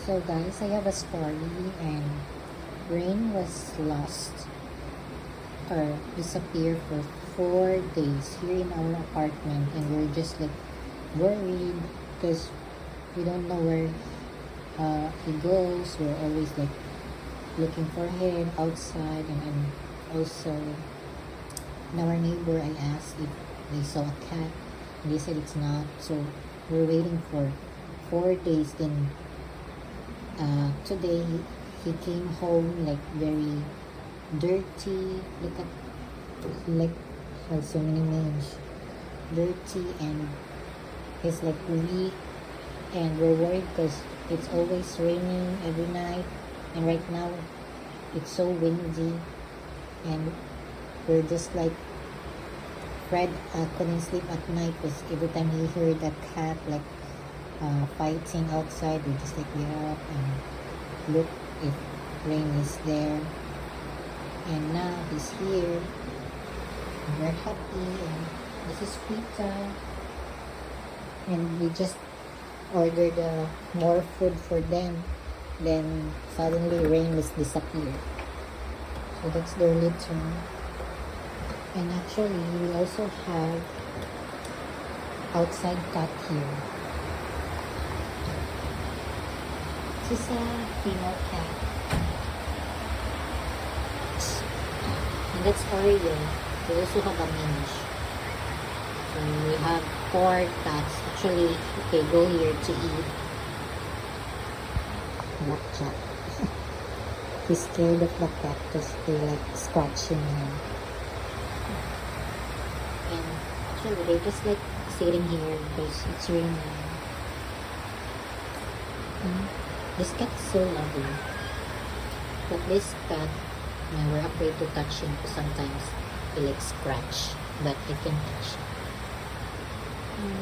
So guys, I have a story, and Rain was lost or disappeared for 4 days here in our apartment, and we're just like worried because we don't know where he goes. We're always like looking for him outside, and also in our neighbor, I asked if they saw a cat, and they said it's not. So we're waiting for 4 days. Then today he came home like very dirty. Look at, like, has so many names. Dirty, and he's like weak, and we're worried because it's always raining every night, and right now it's so windy, and we're just like Fred couldn't sleep at night because every time he heard a cat like fighting outside, we just like get up and look if Rain is there. And now he's here, and we're happy, and this is pizza, and we just ordered more food for them. Then suddenly Rain was disappeared, so that's their return. And actually we also have outside cat here. This is a female cat, and that's Oreo. We also have a mini. So we have 4 cats. Actually, they go here to eat. Blackjack. He's scared of the cat because they like scratching him. And actually, they just like sitting here because it's raining. This cat is so lovely. But this cat, we're afraid to touch him because sometimes he like scratch. But I can touch him.